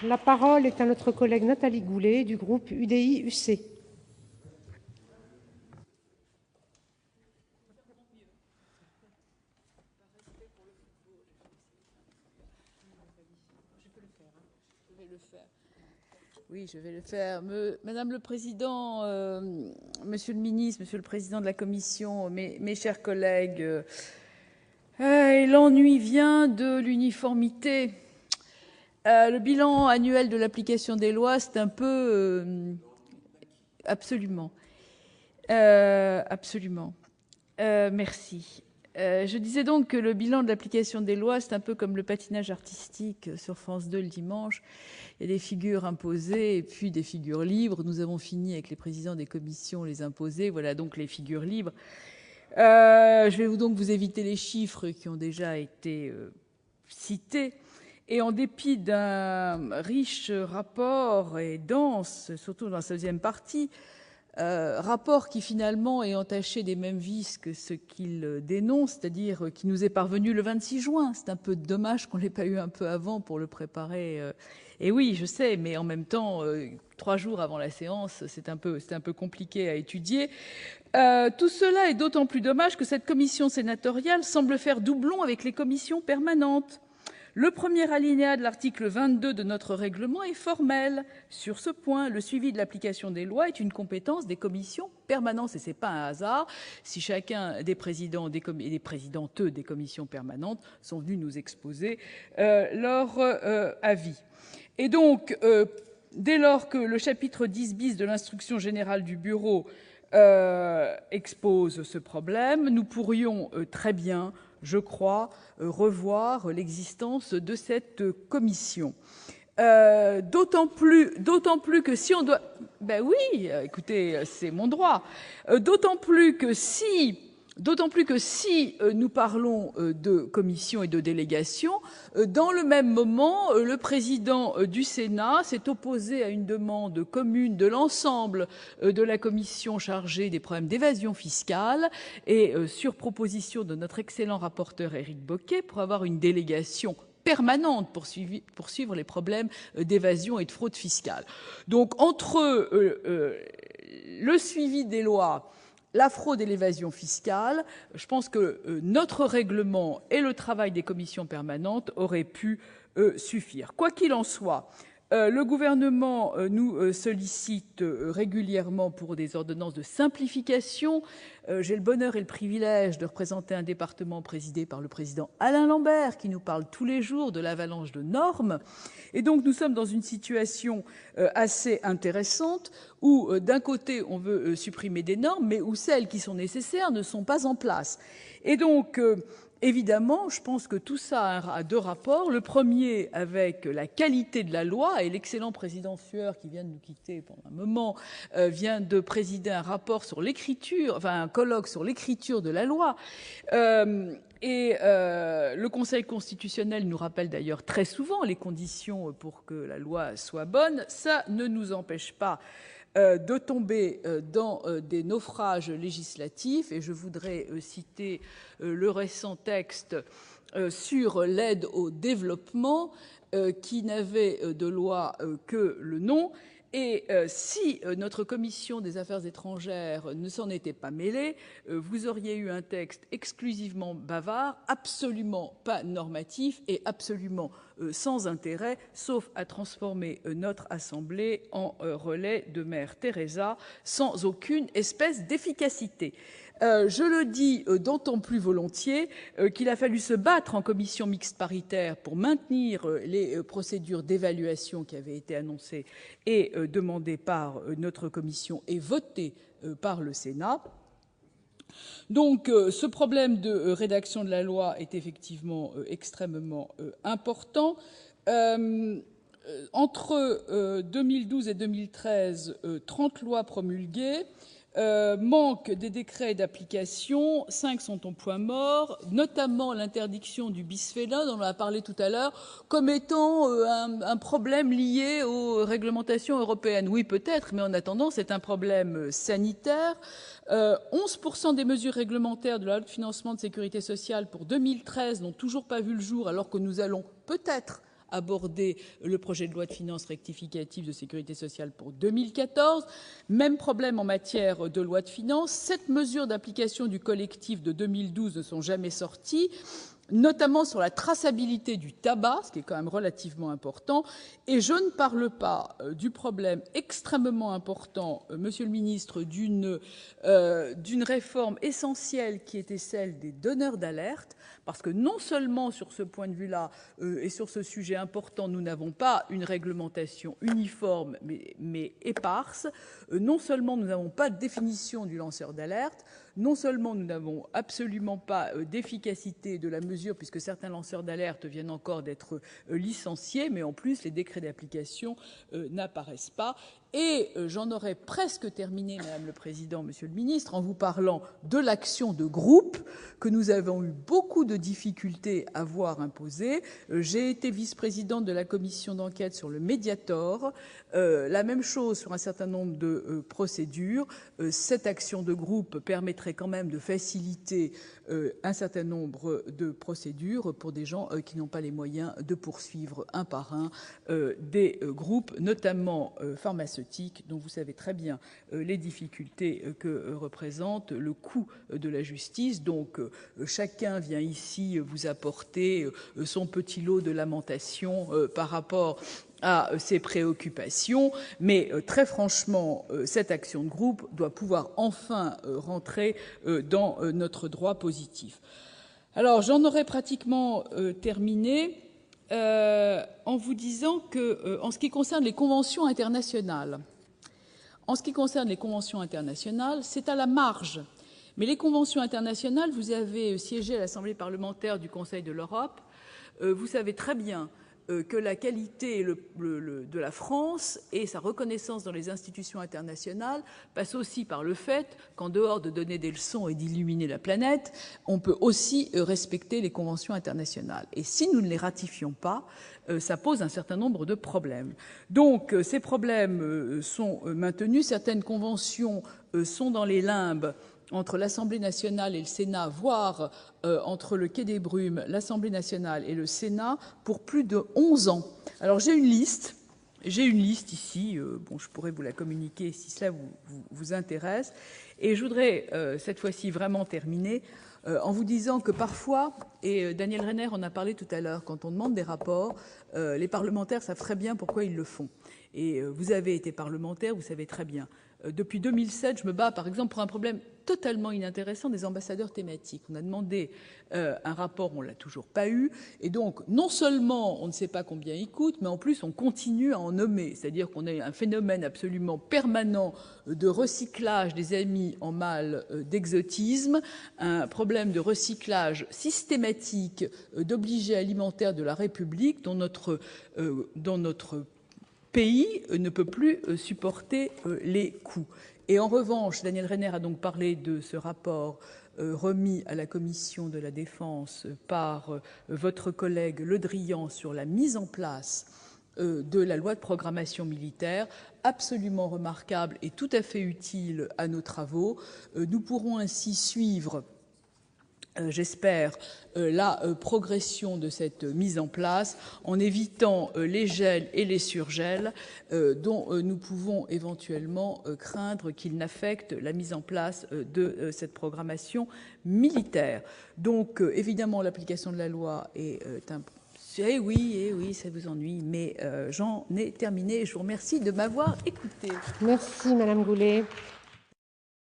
La parole est à notre collègue Nathalie Goulet du groupe UDI-UC. Oui, je vais le faire. Madame le Président, Monsieur le Ministre, Monsieur le Président de la Commission, mes chers collègues, l'ennui vient de l'uniformité. Le bilan annuel de l'application des lois, c'est un peu... absolument. Absolument. Merci. Je disais donc que le bilan de l'application des lois, c'est un peu comme le patinage artistique sur France 2 le dimanche. Il y a des figures imposées et puis des figures libres. Nous avons fini avec les présidents des commissions, les imposées. Voilà donc les figures libres. Je vais donc vous éviter les chiffres qui ont déjà été cités. Et en dépit d'un riche rapport et dense, surtout dans la deuxième partie, rapport qui finalement est entaché des mêmes vices que ce qu'il dénonce, c'est-à-dire qui nous est parvenu le 26 juin. C'est un peu dommage qu'on ne l'ait pas eu un peu avant pour le préparer. Et oui, je sais, mais en même temps, 3 jours avant la séance, c'est un peu compliqué à étudier. Tout cela est d'autant plus dommage que cette commission sénatoriale semble faire doublon avec les commissions permanentes. Le premier alinéa de l'article 22 de notre règlement est formel. Sur ce point, le suivi de l'application des lois est une compétence des commissions permanentes. Et ce n'est pas un hasard si chacun des présidents et des présidentes des commissions permanentes sont venus nous exposer leur avis. Et donc, dès lors que le chapitre 10 bis de l'instruction générale du Bureau expose ce problème, nous pourrions très bien, je crois, revoir l'existence de cette commission. D'autant plus que si on doit... Ben oui, écoutez, c'est mon droit. D'autant plus que si nous parlons de commission et de délégation, dans le même moment, le président du Sénat s'est opposé à une demande commune de l'ensemble de la commission chargée des problèmes d'évasion fiscale et sur proposition de notre excellent rapporteur Éric Bocquet pour avoir une délégation permanente pour suivre les problèmes d'évasion et de fraude fiscale. Donc entre le suivi des lois, la fraude et l'évasion fiscale, je pense que notre règlement et le travail des commissions permanentes auraient pu suffire. Quoi qu'il en soit, le gouvernement nous sollicite régulièrement pour des ordonnances de simplification. J'ai le bonheur et le privilège de représenter un département présidé par le président Alain Lambert, qui nous parle tous les jours de l'avalanche de normes. Et donc, nous sommes dans une situation assez intéressante où, d'un côté, on veut supprimer des normes, mais où celles qui sont nécessaires ne sont pas en place. Et donc... évidemment, je pense que tout ça a 2 rapports. Le premier avec la qualité de la loi, et l'excellent président Sueur, qui vient de nous quitter pendant un moment, vient de présider un rapport sur l'écriture, enfin un colloque sur l'écriture de la loi. Le Conseil constitutionnel nous rappelle d'ailleurs très souvent les conditions pour que la loi soit bonne. Ça ne nous empêche pas de tomber dans des naufrages législatifs. Et je voudrais citer le récent texte sur l'aide au développement qui n'avait de loi que le nom. Et si notre commission des affaires étrangères ne s'en était pas mêlée, vous auriez eu un texte exclusivement bavard, absolument pas normatif et absolument sans intérêt, sauf à transformer notre Assemblée en relais de Mère Teresa, sans aucune espèce d'efficacité. Je le dis d'autant plus volontiers qu'il a fallu se battre en commission mixte paritaire pour maintenir les procédures d'évaluation qui avaient été annoncées et demandées par notre commission et votées par le Sénat. Donc, ce problème de rédaction de la loi est effectivement extrêmement important. Entre 2012 et 2013, 30 lois promulguées. Manque des décrets d'application, 5 sont au point mort, notamment l'interdiction du bisphénol, dont on a parlé tout à l'heure, comme étant un problème lié aux réglementations européennes. Oui, peut-être, mais en attendant, c'est un problème sanitaire. 11% des mesures réglementaires de la loi de financement de sécurité sociale pour 2013 n'ont toujours pas vu le jour, alors que nous allons peut-être abordé le projet de loi de finances rectificative de sécurité sociale pour 2014. Même problème en matière de loi de finances. 7 mesures d'application du collectif de 2012 ne sont jamais sorties, notamment sur la traçabilité du tabac, ce qui est quand même relativement important. Et je ne parle pas du problème extrêmement important, Monsieur le Ministre, d'une réforme essentielle qui était celle des donneurs d'alerte, parce que non seulement sur ce point de vue-là et sur ce sujet important, nous n'avons pas une réglementation uniforme mais éparse, non seulement nous n'avons pas de définition du lanceur d'alerte, non seulement nous n'avons absolument pas d'efficacité de la mesure, puisque certains lanceurs d'alerte viennent encore d'être licenciés, mais en plus, les décrets d'application n'apparaissent pas. Et j'en aurais presque terminé, Madame le Président, Monsieur le Ministre, en vous parlant de l'action de groupe que nous avons eu beaucoup de difficultés à voir imposer. J'ai été vice-présidente de la commission d'enquête sur le Mediator. La même chose sur un certain nombre de procédures. Cette action de groupe permettrait quand même de faciliter un certain nombre de procédures pour des gens qui n'ont pas les moyens de poursuivre un par un des groupes, notamment pharmaceutiques, dont vous savez très bien les difficultés que représente le coût de la justice. Donc chacun vient ici vous apporter son petit lot de lamentations par rapport à ses préoccupations, mais très franchement, cette action de groupe doit pouvoir enfin rentrer dans notre droit positif. Alors, j'en aurais pratiquement terminé en vous disant que, en ce qui concerne les conventions internationales, c'est à la marge. Mais les conventions internationales, vous avez siégé à l'Assemblée parlementaire du Conseil de l'Europe, vous savez très bien que la qualité de la France et sa reconnaissance dans les institutions internationales passe aussi par le fait qu'en dehors de donner des leçons et d'illuminer la planète, on peut aussi respecter les conventions internationales. Et si nous ne les ratifions pas, ça pose un certain nombre de problèmes. Donc ces problèmes sont maintenus. Certaines conventions sont dans les limbes entre l'Assemblée nationale et le Sénat, voire entre le Quai des Brumes, l'Assemblée nationale et le Sénat, pour plus de 11 ans. Alors j'ai une liste ici, bon, je pourrais vous la communiquer si cela vous intéresse, et je voudrais cette fois-ci vraiment terminer en vous disant que parfois, et Daniel Renner en a parlé tout à l'heure, quand on demande des rapports, les parlementaires savent très bien pourquoi ils le font. Et vous avez été parlementaire, vous savez très bien. Depuis 2007, je me bats, par exemple, pour un problème totalement inintéressant des ambassadeurs thématiques. On a demandé un rapport, on ne l'a toujours pas eu. Et donc, non seulement on ne sait pas combien ils coûtent, mais en plus, on continue à en nommer. C'est-à-dire qu'on a un phénomène absolument permanent de recyclage des amis en mal d'exotisme, un problème de recyclage systématique d'obligés alimentaires de la République dont notre pays ne peut plus supporter les coûts. Et en revanche, Daniel Renner a donc parlé de ce rapport remis à la Commission de la Défense par votre collègue Le Drian sur la mise en place de la loi de programmation militaire, absolument remarquable et tout à fait utile à nos travaux. Nous pourrons ainsi suivre j'espère, la progression de cette mise en place en évitant les gels et les surgels dont nous pouvons éventuellement craindre qu'ils n'affectent la mise en place de cette programmation militaire. Donc, évidemment, l'application de la loi est un Eh oui, ça vous ennuie, mais j'en ai terminé. Je vous remercie de m'avoir écouté. Merci, Madame Goulet.